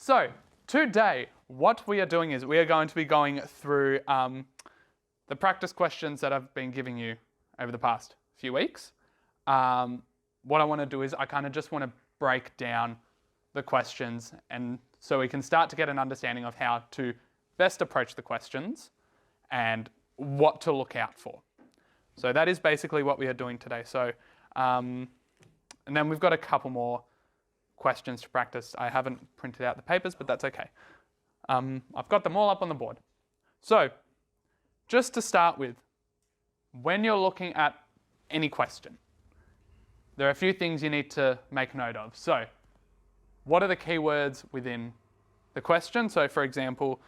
So today, what we are doing is we are going to be going through the practice questions that I've been giving you over the past few weeks. What I want to do is I kind of just want to break down the questions, and so we can start to get an understanding of how to best approach the questions and what to look out for. So that is basically what we are doing today. So, and then we've got a couple more questions to practice. I haven't printed out the papers, but that's okay. I've got them all up on the board. So, just to start with, when you're looking at any question, there are a few things you need to make note of. So, what are the keywords within the question? So, for example,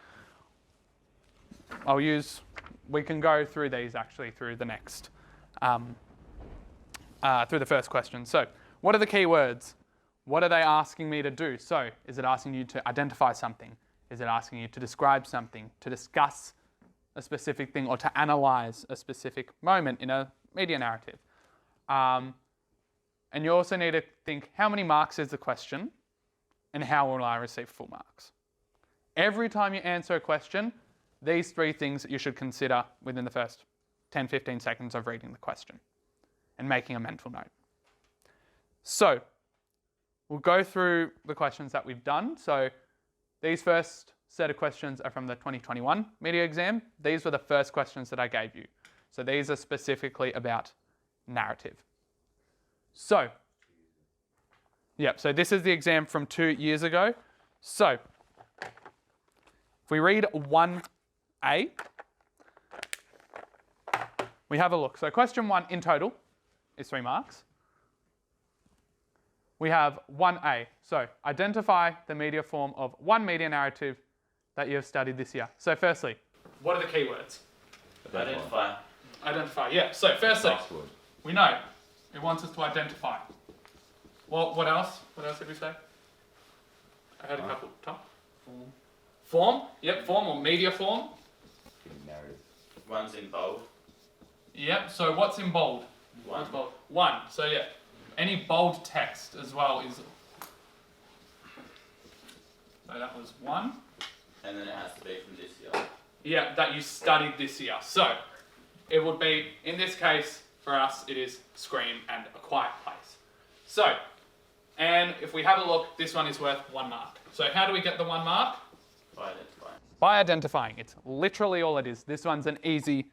we can go through these actually through the next, through the first question. So, what are the keywords? What are they asking me to do? So, is it asking you to identify something? Is it asking you to describe something, to discuss a specific thing, or to analyze a specific moment in a media narrative? And you also need to think, how many marks is the question, and how will I receive full marks? Every time you answer a question, these three things you should consider within the first 10-15 seconds of reading the question and making a mental note. So, we'll go through the questions that we've done. So, these first set of questions are from the 2021 media exam. These were the first questions that I gave you. So, these are specifically about narrative. So, so this is the exam from 2 years ago. So, if we read 1A, we have a look. So, question 1 in total is 3 marks. We have 1A. So, identify the media form of one media narrative that you have studied this year. So, firstly, what are the keywords? Identify. Identify, yeah. So, firstly, we know it wants us to identify. Well, what else? What else did we say? I had a couple. Tom? Form. Form? Yep, form or media form. Narrative. One's in bold. Yep, so what's in bold? One. What's bold? 1. So, yeah. Any bold text as well is... So that was 1. And then it has to be from this year. Yeah, that you studied this year. So, it would be, in this case, for us, it is Scream and A Quiet Place. So, and if we have a look, this one is worth 1 mark. So how do we get the 1 mark? By identifying. By identifying. It's literally all it is. This one's an easy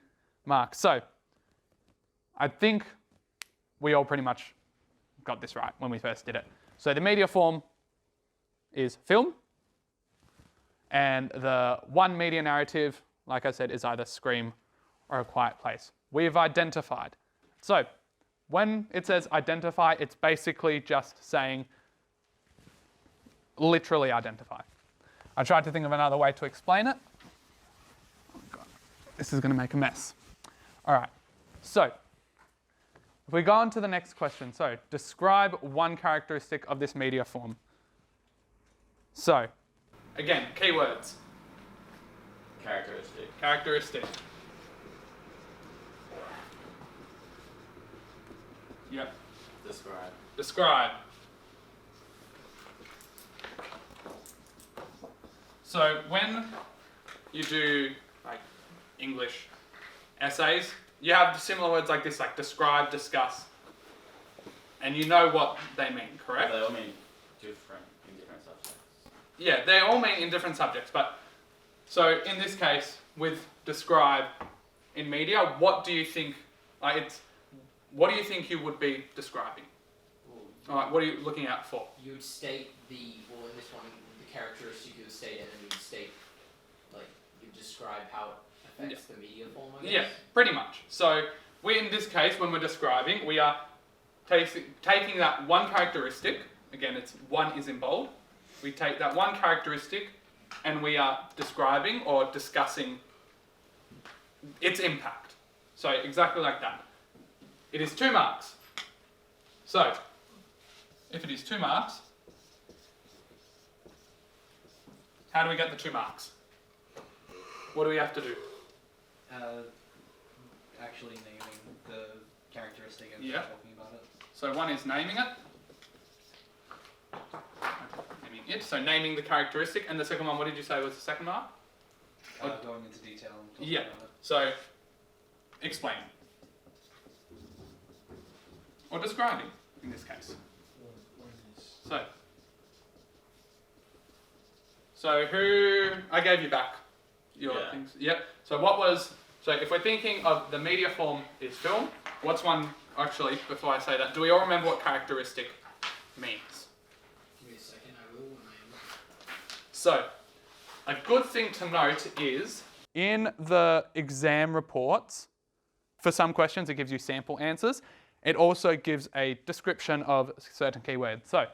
mark. So, I think we all pretty much got this right when we first did it. So the media form is film, and the one media narrative, like I said, is either Scream or A Quiet Place. We've identified. So when it says identify, it's basically just saying literally identify. I tried to think of another way to explain it. Oh God, this is going to make a mess. All right, so if we go on to the next question, so describe one characteristic of this media form. So, again, keywords. Characteristic. Characteristic. Yep. Describe. Describe. So when you do like English essays, you have similar words like this, like describe, discuss, and you know what they mean, correct? They all mean different in different subjects. Yeah, they all mean in different subjects, but so in this case, with describe in media, what do you think, what do you think you would be describing? Alright, what are you looking out for? You would state in this one, the characteristic you would state, and then you would state, you describe how it affects the media form, I guess? Yeah, pretty much. So, in this case, when we're describing, we are taking that one characteristic, again, it's 1 is in bold, we take that one characteristic and we are describing or discussing its impact. So, exactly like that. It is 2 marks. So, if it is 2 marks, how do we get the 2 marks? What do we have to do? Actually naming the characteristic and Yeah. talking about it. So 1 is naming it. naming it. So naming the characteristic, and the second one, what did you say was the second mark? Going into detail and talking Yeah. about it. So, explain. Or describing, in this case. So who, I gave you back your Yeah. things. Yep. So if we're thinking of the media form is film, what's one, actually, before I say that, do we all remember what characteristic means? Give me a second, I will when I am. So, a good thing to note is, in the exam reports, for some questions it gives you sample answers. It also gives a description of certain keywords. So,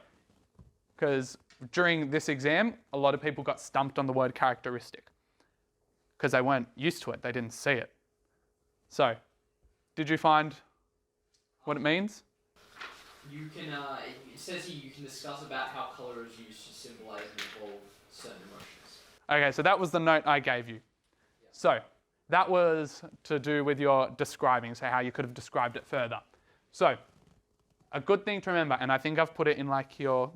because during this exam, a lot of people got stumped on the word characteristic because they weren't used to it, they didn't see it. So, did you find what it means? You can, it says here you can discuss about how colour is used to symbolise and involve certain emotions. Okay, so that was the note I gave you. So, that was to do with your describing, so how you could have described it further. So, a good thing to remember, and I think I've put it in like your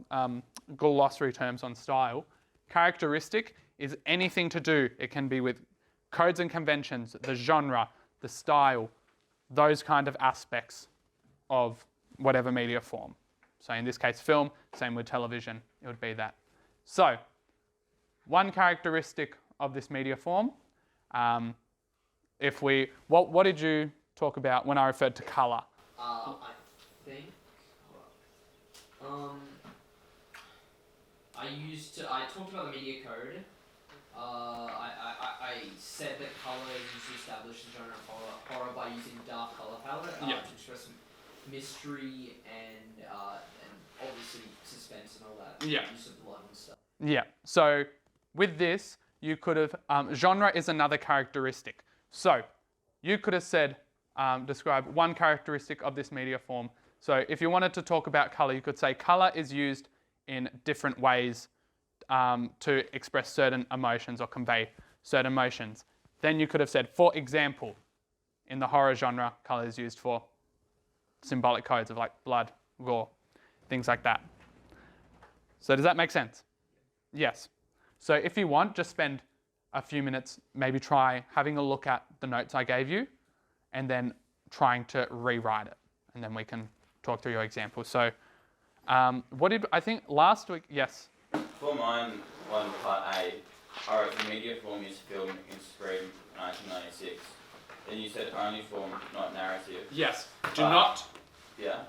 glossary terms on style, characteristic is anything to do, it can be with codes and conventions, the genre, the style, those kind of aspects of whatever media form. So in this case film, same with television, it would be that. So, one characteristic of this media form, what did you talk about when I referred to colour? I think, I talked about the media code. I said that colour is used to establish the genre of horror by using dark colour palette to express mystery and obviously suspense and all that. Yeah. Use of blood and stuff. Yeah, so with this, you could have, genre is another characteristic. So, you could have said, describe one characteristic of this media form. So, if you wanted to talk about colour, you could say colour is used in different ways to express certain emotions or convey certain emotions. Then you could have said, for example, in the horror genre, colour is used for symbolic codes of like blood, gore, things like that. So does that make sense? Yes. So if you want, just spend a few minutes, maybe try having a look at the notes I gave you and then trying to rewrite it. And then we can talk through your examples. So I think last week, yes. For mine, one part A, I wrote the media form is film in Scream 1996. Then you said only form, not narrative. Yes. Do not. Yeah.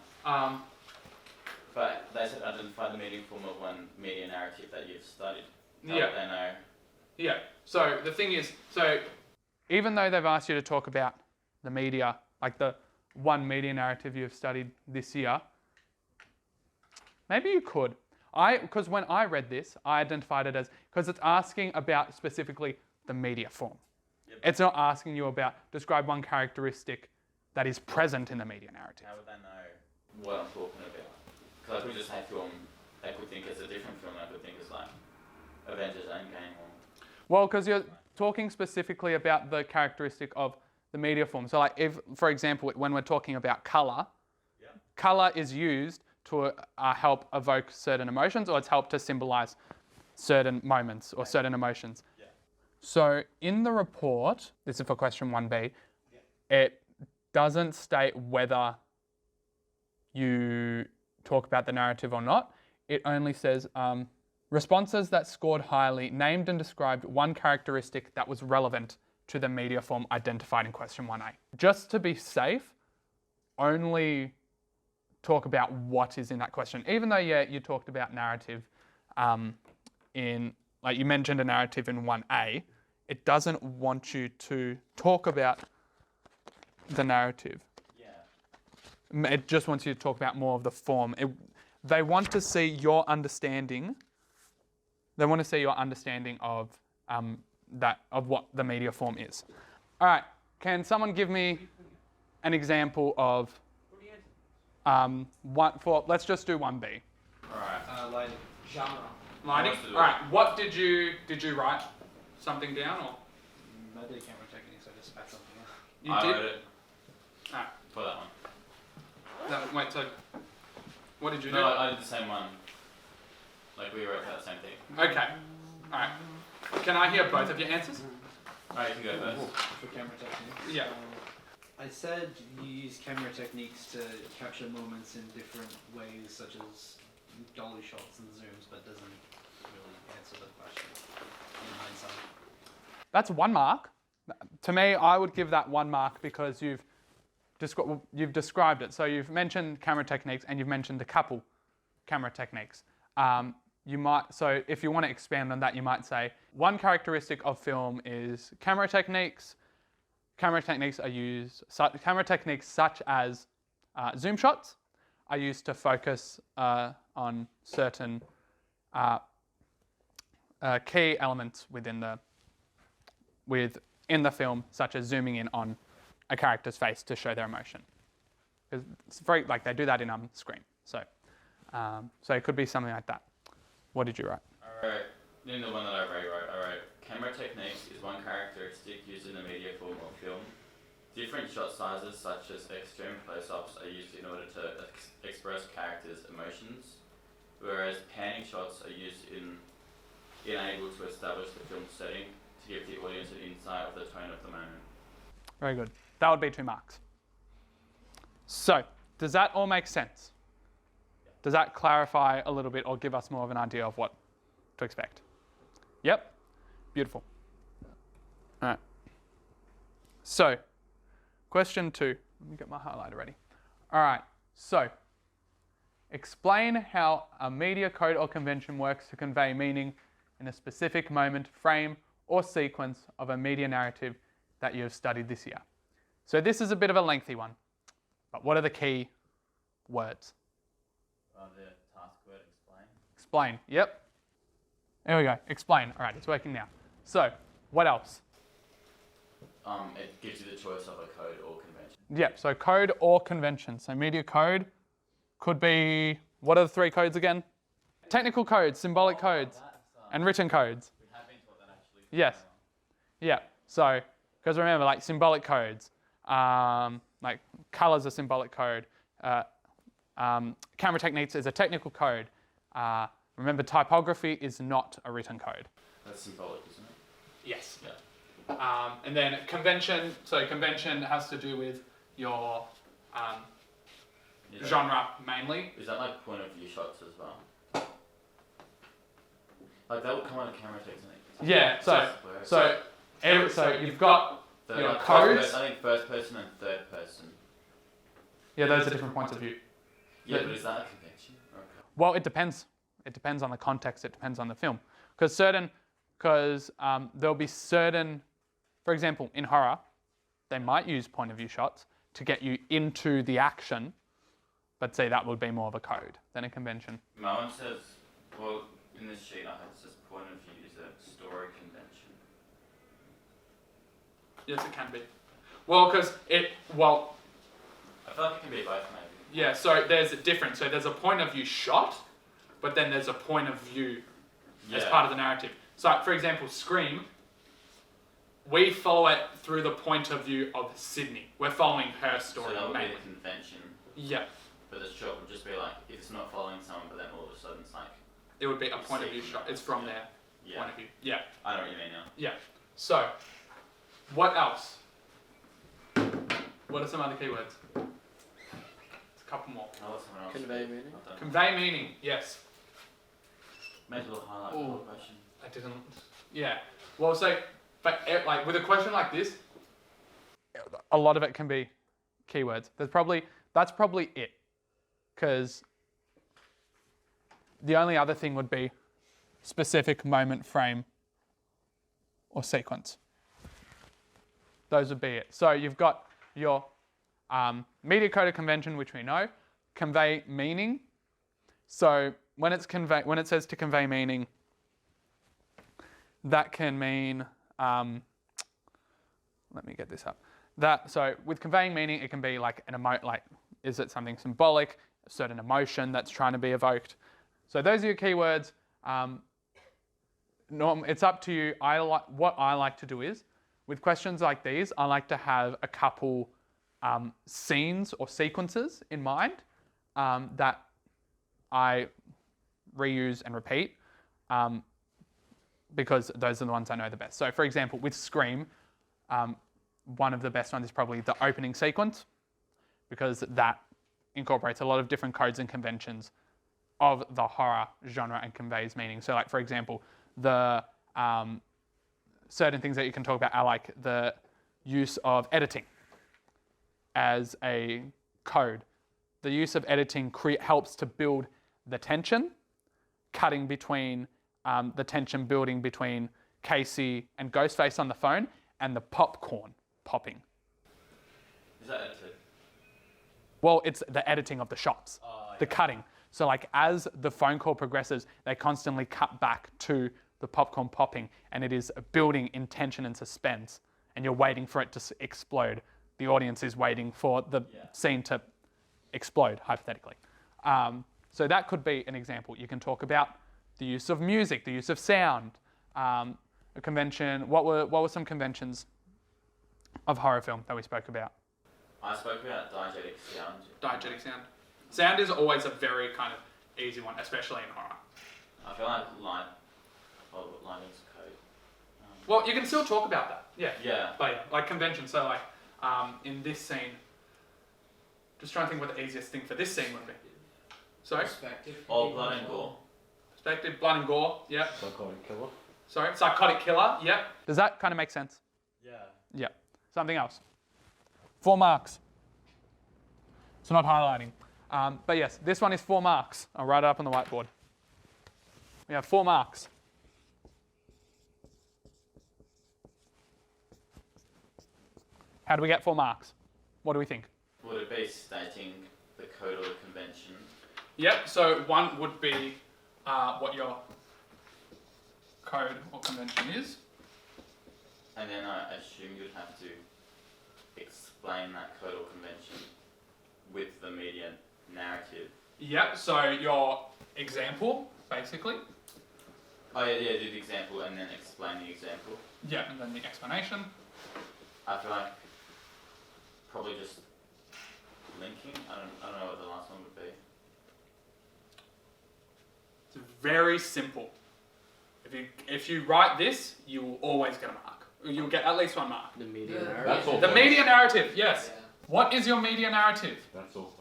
But they said identify the media form of one media narrative that you've studied. How would they know? Yeah. So the thing is, even though they've asked you to talk about the media, like the one media narrative you've studied this year, maybe you could. Because when I read this, I identified it as, because it's asking about specifically the media form. Yep. It's not asking you about describe one characteristic that is present in the media narrative. How would they know what I'm talking about? Because I could just say film, they could think it's a different film, I could think it's like Avengers Endgame or... Well, because you're talking specifically about the characteristic of the media form. So like if, for example, when we're talking about colour, colour is used to help evoke certain emotions, or it's helped to symbolise certain moments or certain emotions. Yeah. So in the report, this is for question 1B, it doesn't state whether you talk about the narrative or not. It only says responses that scored highly named and described one characteristic that was relevant to the media form identified in question 1A. Just to be safe, only talk about what is in that question. Even though, you talked about narrative like you mentioned a narrative in 1A, it doesn't want you to talk about the narrative. Yeah. It just wants you to talk about more of the form. They want to see your understanding. They want to see your understanding of what the media form is. All right. Can someone give me an example of let's just do 1B. Alright. Lighting. Genre. Lighting. All right. What did you write something down or? I did camera techniques, so I just spat something out. You I did. wrote it All right. for that one. Wait. So, what did you do? No, I did the same one. Like we wrote that same thing. Okay. All right. Can I hear both of your answers? Alright, you can go first. For camera techniques. Yeah. I said you use camera techniques to capture moments in different ways, such as dolly shots and zooms, but doesn't really answer the question in hindsight. That's 1 mark. To me, I would give that 1 mark because you've described it. So you've mentioned camera techniques and you've mentioned a couple camera techniques. So if you want to expand on that, you might say one characteristic of film is camera techniques. Camera techniques such as zoom shots are used to focus on certain key elements within the film, such as zooming in on a character's face to show their emotion. Because it's very they do that in Scream. So it could be something like that. What did you write? Alright, then the one that I wrote, camera techniques is one characteristic used in the media form or film. Different shot sizes such as extreme close-ups are used in order to express characters' emotions, whereas panning shots are used in able to establish the film setting to give the audience an insight of the tone of the moment. Very good. That would be 2 marks. So, does that all make sense? Does that clarify a little bit or give us more of an idea of what to expect? Yep? Beautiful. All right. So, question 2. Let me get my highlighter ready. All right. So, explain how a media code or convention works to convey meaning in a specific moment, frame, or sequence of a media narrative that you have studied this year. So this is a bit of a lengthy one, but what are the key words? The task word explain. Explain, yep. There we go, explain. All right, it's working now. So, what else? It gives you the choice of a code or convention. Yep, so code or convention. So media code could be, what are the 3 codes again? Technical codes, symbolic codes, and written codes. We have been taught that actually. Yes. Yeah. So, because remember, symbolic codes, colors are symbolic code. Camera techniques is a technical code. Remember, typography is not a written code. That's symbolic, isn't it? Yes. Yeah. And then convention. So convention has to do with your genre mainly. Is that point of view shots as well? That would come on a camera technique. Yeah. So you've got your codes. I think first person and third person. Yeah, those are different points of view. Yeah, but is that a convention? Okay. Well, it depends. It depends on the context. It depends on the film. Because there'll be certain, for example, in horror, they might use point of view shots to get you into the action, but say that would be more of a code than a convention. My one says, well, in this sheet I have, it says point of view is a story convention. Yes, it can be. Well, because I feel like it can be both, maybe. Yeah, so there's a difference. So there's a point of view shot, but then there's a point of view as part of the narrative. So, for example, Scream, we follow it through the point of view of Sydney. We're following her story. So that would mainly. be the convention. Yeah. But the shot would just be if it's not following someone, but then all of a sudden it's It would be a point of view shot. It's from their point of view. Yeah. I know what you mean now. Yeah. So, what else? What are some other keywords? It's a couple more. I'll let someone else. Convey meaning. Convey meaning, yes. Make a little highlight for the question. I didn't. Yeah. Well, but with a question like this, a lot of it can be keywords. That's probably it. Because the only other thing would be specific moment, frame, or sequence. Those would be it. So you've got your media code convention, which we know, convey meaning. So when it says to convey meaning, that can mean, let me get this up. So with conveying meaning, it can be is it something symbolic, a certain emotion that's trying to be evoked. So those are your keywords. It's up to you. What I like to do is, with questions like these, I like to have a couple scenes or sequences in mind that I reuse, and repeat, because those are the ones I know the best. So for example, with Scream, one of the best ones is probably the opening sequence, because that incorporates a lot of different codes and conventions of the horror genre and conveys meaning. So like, for example, the certain things that you can talk about are like the use of editing as a code. The use of editing helps to build the tension, cutting between the tension building between Casey and Ghostface on the phone and the popcorn popping. Is that edited? Well, it's the editing of the shots, the cutting. So like as the phone call progresses, they constantly cut back to the popcorn popping, and it is building in tension and suspense, and you're waiting for it to explode. The audience is waiting for the scene to explode, hypothetically. So that could be an example. You can talk about the use of music, the use of sound, a convention. What were some conventions of horror film that we spoke about? I spoke about diegetic sound. Diegetic sound. Sound is always a very kind of easy one, especially in horror. I feel like Linus code. Well, you can still talk about that. Yeah. Yeah. But yeah, like convention. So like in this scene, just trying to think what the easiest thing for this scene would be. Sorry? Perspective. Or blood and gore. Perspective, blood and gore. Yep. Psychotic killer. Sorry. Psychotic killer. Yep. Does that kind of make sense? Yeah. Yeah. Something else. 4 marks. It's not highlighting. But yes, this one is 4 marks. I'll write it up on the whiteboard. We have 4 marks. How do we get 4 marks? What do we think? Would it be stating the code or the convention? Yep, so one would be what your code or convention is. And then I assume you'd have to explain that code or convention with the media narrative. Yep, so your example, basically. Oh yeah, do the example and then explain the example. Yeah, and then the explanation. I feel like probably just linking. I don't know what the last one would be. It's very simple. If you write this, you will always get a mark. You'll get at least 1 mark. The media Yeah. narrative. That's all. The media narrative, yes. Yeah. What is your media narrative? That's all.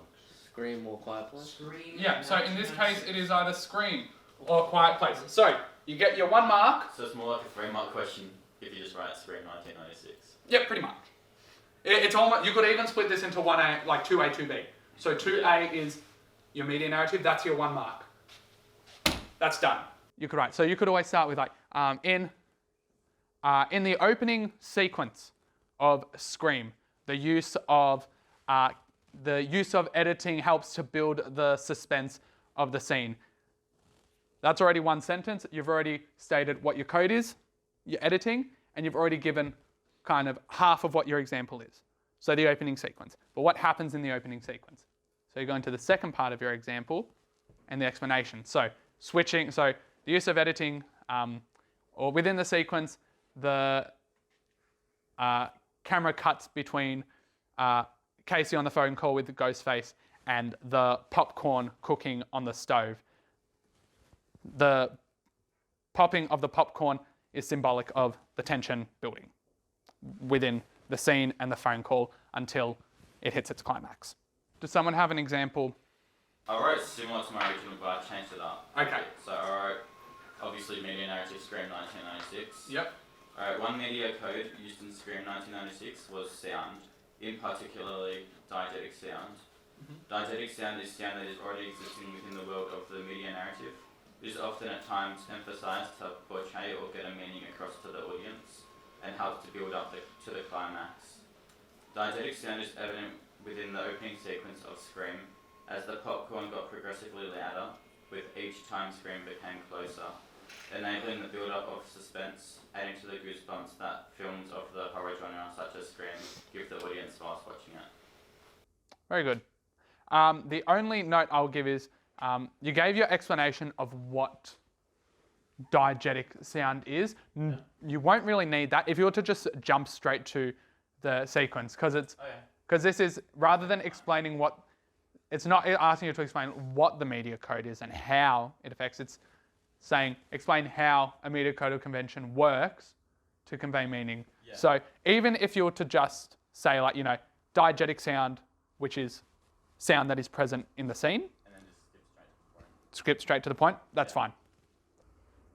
Scream or quiet place. Scream. Yeah, so in this case, it is either Scream or Quiet Place. So you get your 1 mark. So it's more like a 3-mark question if you just write Scream 1996. Yeah, pretty much. It's almost. You could even split this into 1A, like 2A, 2B. So 2A is your media narrative. That's your 1 mark. That's done. You could write. So you could always start with like in the opening sequence of Scream, the use of editing helps to build the suspense of the scene. That's already 1 sentence. You've already stated what your code is, your editing, and you've already given kind of half of what your example is. So the opening sequence. But what happens in the opening sequence? So you go into the second part of your example and the explanation. So switching, so the use of editing, or within the sequence, the camera cuts between Casey on the phone call with the Ghostface and the popcorn cooking on the stove. The popping of the popcorn is symbolic of the tension building within the scene and the phone call until it hits its climax. Does someone have an example? I wrote similar to my original, but I changed it up. Okay. So I wrote, obviously, media narrative Scream 1996. Yep. Alright, 1 media code used in Scream 1996 was sound, in particularly diegetic sound. Diegetic sound is sound that is already existing within the world of the media narrative. It is often at times emphasized to portray or get a meaning across to the audience and helps to build up to the climax. Diegetic sound is evident within the opening sequence of Scream as the popcorn got progressively louder with each time Scream became closer, enabling the build-up of suspense, adding to the goosebumps that films of the horror genre such as Scream give the audience whilst watching it. Very good. The only note I'll give is you gave your explanation of what diegetic sound is. You won't really need that if you were to just jump straight to the sequence, because this is, rather than explaining what it's not asking you to explain what the media code is and how it affects. It's saying explain how a media code or convention works to convey meaning. Yeah. So even if you were to just say like, diegetic sound, which is sound that is present in the scene, And then just skip straight to the point, that's fine.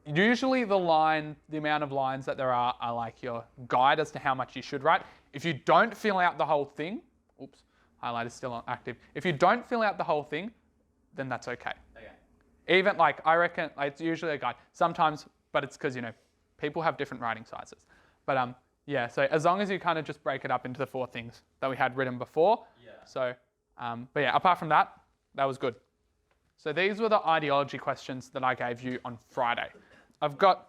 Usually the amount of lines that there are like your guide as to how much you should write. If you don't fill out the whole thing, highlight is still active. If you don't fill out the whole thing, then that's okay. Okay. Even I reckon it's usually a guide. Sometimes, but it's because, people have different writing sizes. But so as long as you kind of just break it up into the 4 things that we had written before. Yeah. So, apart from that, that was good. So these were the ideology questions that I gave you on Friday. I've got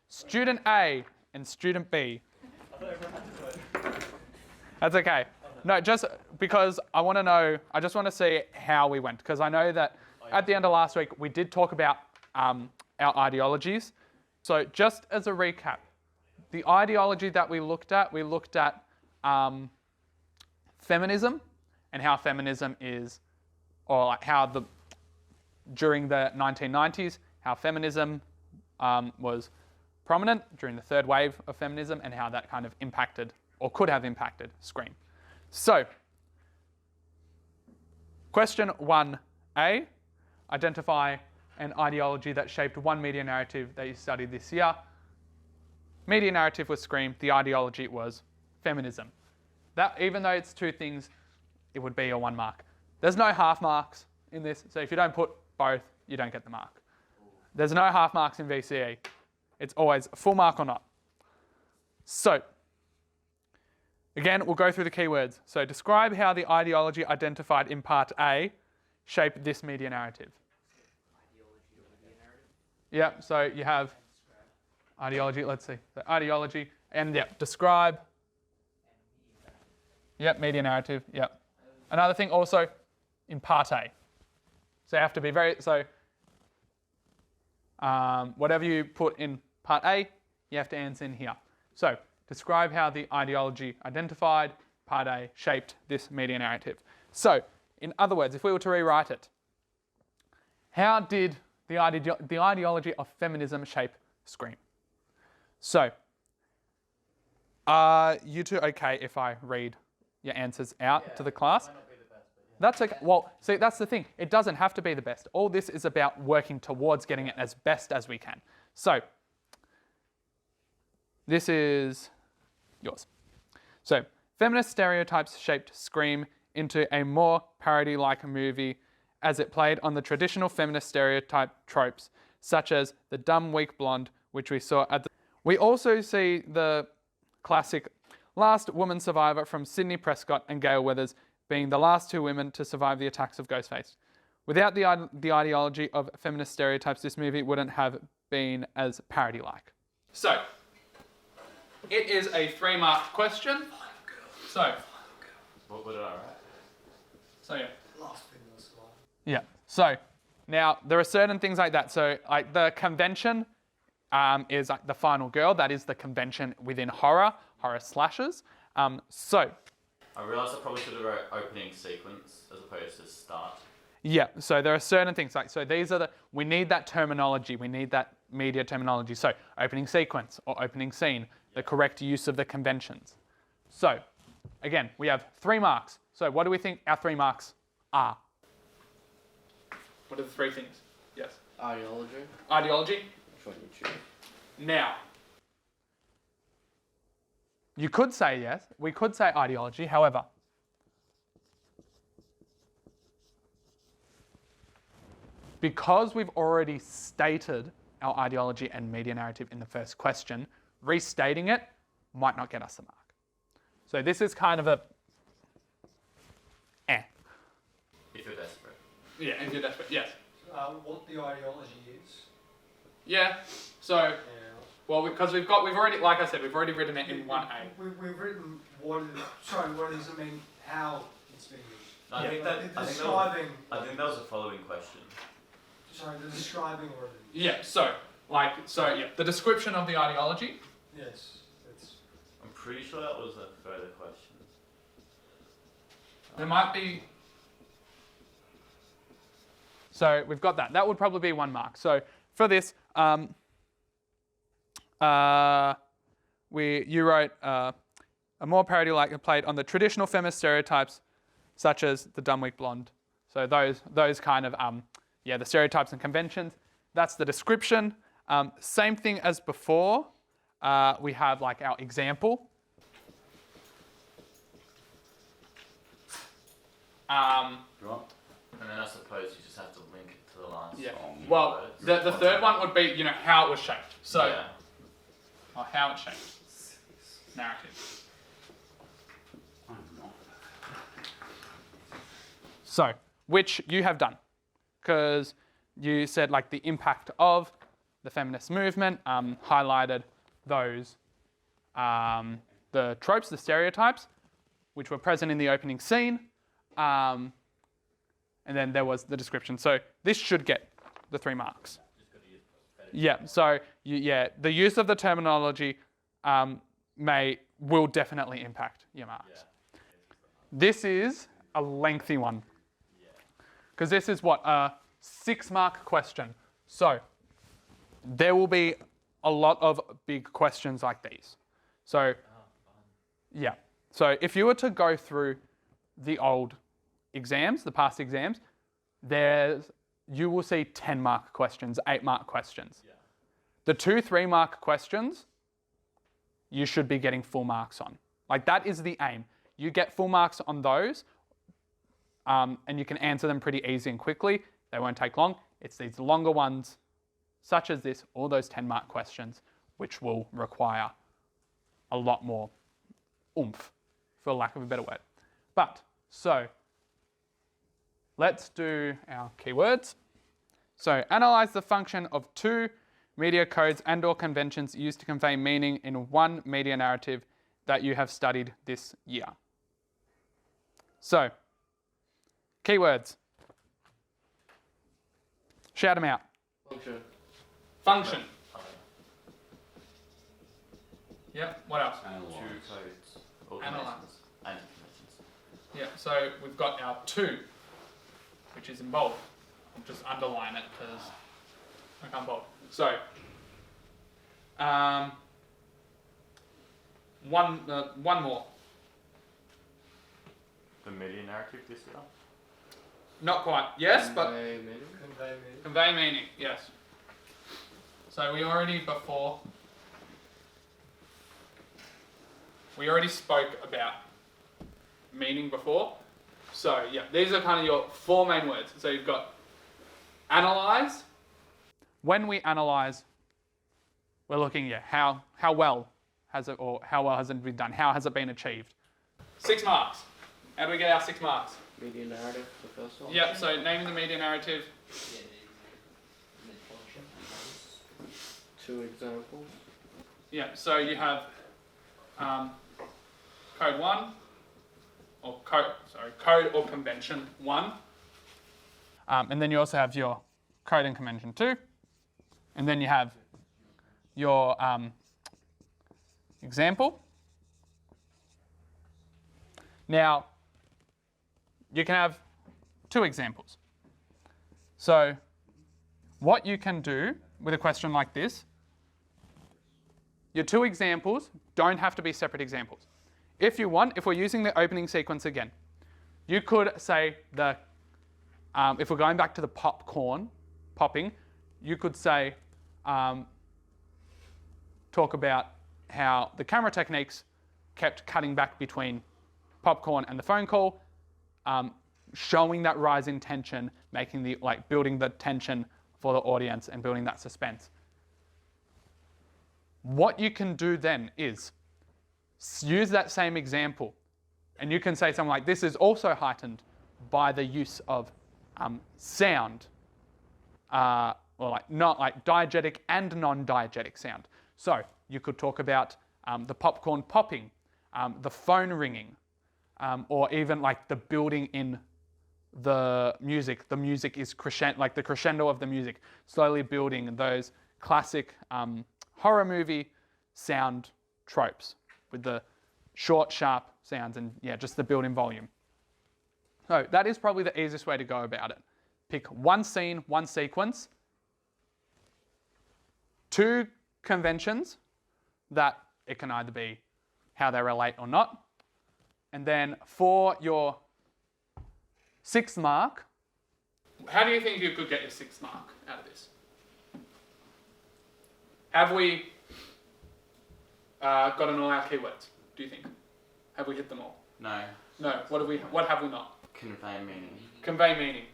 student A and student B. I thought everyone had to do it. That's okay. No, just because I just want to see how we went. Because I know that at the end of last week, we did talk about our ideologies. So just as a recap, the ideology that we looked at feminism and how feminism is, or like how during the 1990s, how feminism was prominent during the third wave of feminism and how that kind of impacted or could have impacted Scream. So, question 1A, identify an ideology that shaped one media narrative that you studied this year. Media narrative was Scream, the ideology was feminism. That, even though it's 2 things, it would be a 1 mark. There's no half marks in this, so if you don't put both, you don't get the mark. There's no half marks in VCE. It's always a full mark or not. So, again, we'll go through the keywords. So, describe how the ideology identified in part A shaped this media narrative. Yeah, so you have ideology, let's see. So ideology, and describe. Yep, media narrative, yep. Another thing also in part A. So you have to be whatever you put in part A, you have to answer in here. So describe how the ideology identified, part A, shaped this media narrative. So, in other words, if we were to rewrite it, how did the ideology of feminism shape Scream? So, are you two okay if I read your answers out to the class? Might not be the best, but yeah. That's okay. Well, see, that's the thing. It doesn't have to be the best. All this is about working towards getting it as best as we can. So, this is yours. So, feminist stereotypes shaped Scream into a more parody-like movie as it played on the traditional feminist stereotype tropes, such as the dumb, weak blonde, which we saw at the... We also see the classic last woman survivor from Sydney Prescott and Gail Weathers being the last 2 women to survive the attacks of Ghostface. Without the ideology of feminist stereotypes, this movie wouldn't have been as parody-like. So, it is a 3-mark question. So, What did I write? so yeah. Last thing was one. Yeah. So now there are certain things like that. So like the convention is like the final girl. That is the convention within horror slashers. So I realised I probably should have wrote opening sequence as opposed to start. yeah. So there are certain things like, so these are we need that terminology. We need that media terminology. So opening sequence or opening scene, the correct use of the conventions. So again, we have 3 marks. So what do we think our 3 marks are? What are the 3 things? Yes. Ideology. Ideology. Which one you choose? Now, you could say yes. We could say ideology. However, because we've already stated our ideology and media narrative in the first question, restating it might not get us a mark. So this is kind of a If you're desperate. Yeah, if you're desperate, yes. What the ideology is. Yeah, so, well, because we've already, like I said, we've already written it in 1A. We've written what does it mean, how it's being used. No, I think that The I think describing, that was the following question. the describing or the, Yeah, the description of the ideology. yes, it's, I'm pretty sure that was a further question. There might be, So we've got that. That would probably be 1 mark. So for this, you wrote a more parody-like played on the traditional feminist stereotypes, such as the dumb, weak, blonde. So those kind of the stereotypes and conventions. That's the description. Same thing as before. We have like our example. Right. And then I suppose you just have to link it to the last song. Well, the third one would be, how it was shaped. So, yeah. or how it's shaped. Narrative. So, which you have done, because you said like the impact of the feminist movement, highlighted those, the tropes, the stereotypes, which were present in the opening scene, and then there was the description. So this should get the 3 marks. Yeah. So the use of the terminology will definitely impact your marks. This is a lengthy one, because this is what a 6-mark question. So there will be a lot of big questions like these. So yeah. So if you were to go through the old exams, the past exams, you will see 10-mark questions, 8-mark questions. Yeah. The 2 3-mark questions, you should be getting full marks on. Like that is the aim. You get full marks on those, and you can answer them pretty easy and quickly. They won't take long. It's these longer ones, such as this, all those 10-mark questions, which will require a lot more oomph, for lack of a better word. But, so, let's do our keywords. So, analyze the function of 2 media codes and/or conventions used to convey meaning in one media narrative that you have studied this year. So, keywords. Shout them out. Function. Yep, what else? Analyze. 2 codes. Analyze. And conventions. Yeah, so we've got our 2, which is in bold. I'll just underline it because I can't bold. So, one more. The media narrative this year? Not quite. Yes, but Convey convey meaning. Yes. So we already spoke about meaning before. So yeah, these are kind of your 4 main words. So you've got analyze. When we analyze, we're looking at how well has it, or how well has it been done? How has it been achieved? 6 marks. How do we get our 6 marks? media narrative, the first one. Yep. So naming the media narrative. Yeah, and then function. 2 examples. Yeah. So you have code 1, or code or convention 1, and then you also have your code and convention 2, and then you have your example. Now, you can have 2 examples. So, what you can do with a question like this, your 2 examples don't have to be separate examples. If you want, if we're using the opening sequence again, you could say if we're going back to the popping, you could say, talk about how the camera techniques kept cutting back between popcorn and the phone call, showing that rise in tension, building the tension for the audience and building that suspense. What you can do then is use that same example, and you can say something like, this is also heightened by the use of sound, or diegetic and non-diegetic sound. So you could talk about the popcorn popping, the phone ringing, or even like the building in the music. The music is the crescendo of the music, slowly building those classic horror movie sound tropes with the short, sharp sounds and just the built-in volume. So that is probably the easiest way to go about it. pick one scene, one sequence, 2 conventions that it can either be how they relate or not. And then for your 6th mark, how do you think you could get your 6th mark out of this? Have we gotten all our keywords, do you think? Have we hit them all? No. No. What have we not? Convey meaning. Convey meaning.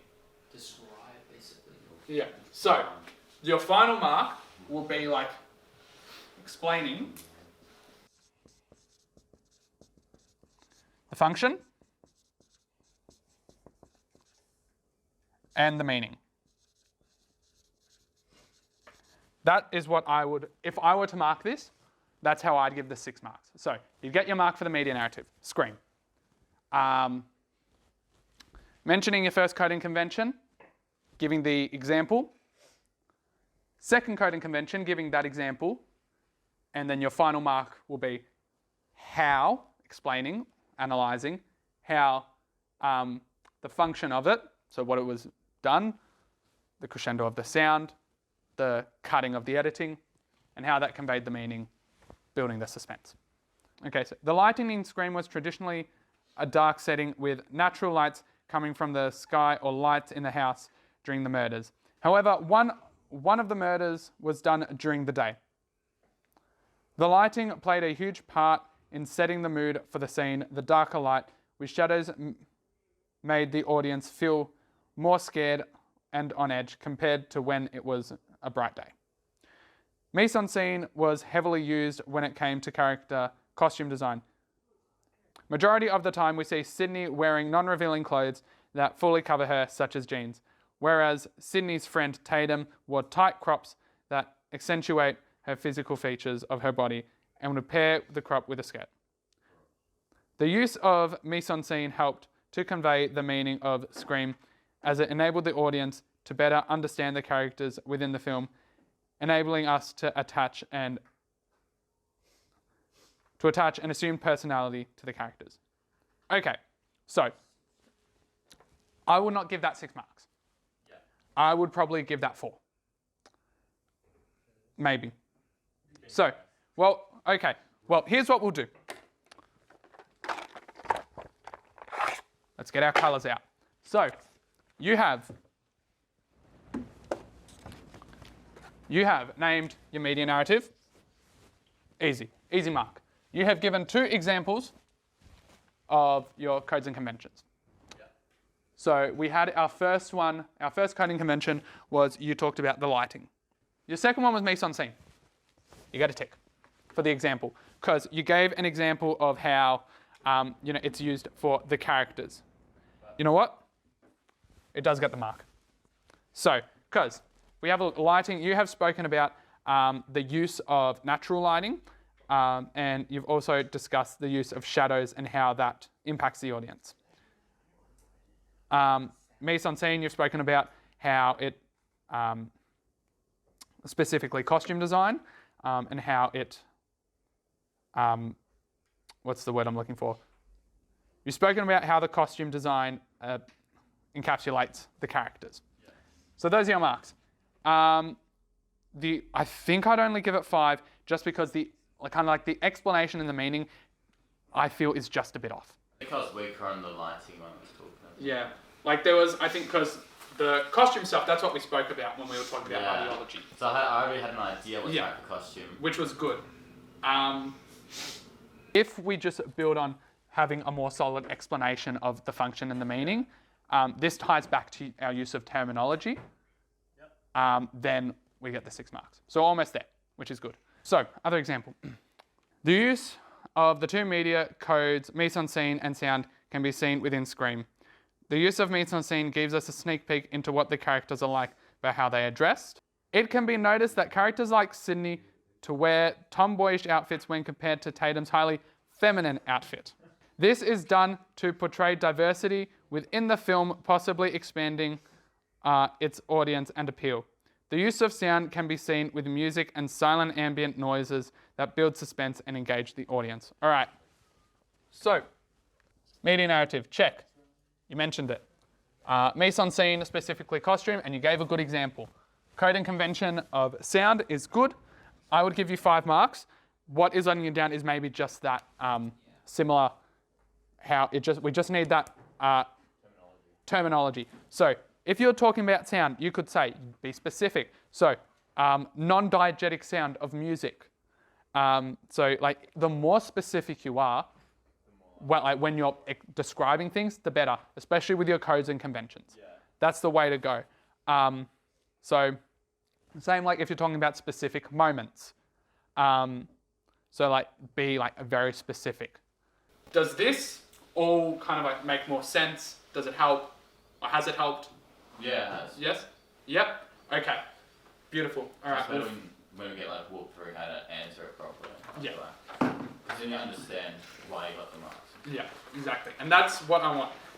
Describe, basically. Yeah. So, your final mark will be like explaining the function and the meaning. That is what I would, if I were to mark this, that's how I'd give the 6 marks. So you get your mark for the media narrative, scream. Mentioning your first coding convention, giving the example. Second coding convention, giving that example. And then your final mark will be how, explaining, analysing, how the function of it, so what it was done, the crescendo of the sound, the cutting of the editing, and how that conveyed the meaning, building the suspense. Okay, so the lighting in Scream was traditionally a dark setting with natural lights coming from the sky or lights in the house during the murders. However, one of the murders was done during the day. The lighting played a huge part in setting the mood for the scene. The darker light with shadows made the audience feel more scared and on edge compared to when it was a bright day. Mise-en-scene was heavily used when it came to character costume design. Majority of the time we see Sydney wearing non-revealing clothes that fully cover her, such as jeans, whereas Sydney's friend Tatum wore tight crops that accentuate her physical features of her body and would pair the crop with a skirt. The use of mise-en-scene helped to convey the meaning of Scream as it enabled the audience to better understand the characters within the film, enabling us to attach an assumed personality to the characters. Okay, so I would not give that 6 marks. Yeah. I would probably give that 4. Maybe. So, okay. Well, here's what we'll do. Let's get our colours out. So, you have named your media narrative. Easy mark. You have given 2 examples of your codes and conventions. Yeah. So we had our first coding convention was you talked about the lighting. Your second one was mise-en-scene. You got a tick for the example because you gave an example of how it's used for the characters. You know what? It does get the mark. So, because we have lighting, you have spoken about the use of natural lighting, and you've also discussed the use of shadows and how that impacts the audience. Mise-en-scene, you've spoken about how it, specifically costume design, and how it, what's the word I'm looking for? You've spoken about how the costume design encapsulates the characters. Yeah. So those are your marks. I think I'd only give it 5 just because the explanation and the meaning I feel is just a bit off. Because weaker on the lighting one was talking about. Yeah, I think because the costume stuff, that's what we spoke about when we were talking about ideology. So I already had an idea what type of costume. Which was good. If we just build on having a more solid explanation of the function and the meaning, this ties back to our use of terminology, then we get the 6 marks. So almost there, which is good. So, other example. The use of the 2 media codes, mise-en-scene and sound, can be seen within Scream. The use of mise-en-scene gives us a sneak peek into what the characters are like by how they are dressed. It can be noticed that characters like Sydney to wear tomboyish outfits when compared to Tatum's highly feminine outfit. This is done to portray diversity within the film, possibly expanding its audience and appeal. The use of sound can be seen with music and silent ambient noises that build suspense and engage the audience. All right. So, media narrative, check. You mentioned it. mise en scene, specifically costume, and you gave a good example. Code and convention of sound is good. I would give you 5 marks. What is letting you down is maybe just that similar, we just need that terminology. So if you're talking about sound, you could say, be specific. So non-diegetic sound of music. So like the more specific you are, well, like when you're describing things, the better, especially with your codes and conventions. Yeah. That's the way to go. So same like if you're talking about specific moments. So like be like very specific. Does this all kind of like make more sense? Does it help? Or has it helped? Yeah, it has. Yes? Yep. Okay. Beautiful. All right. That's when we get like walked through how to answer it properly. Yeah. Because then you understand why you got the marks. Yeah, exactly. And that's what I want.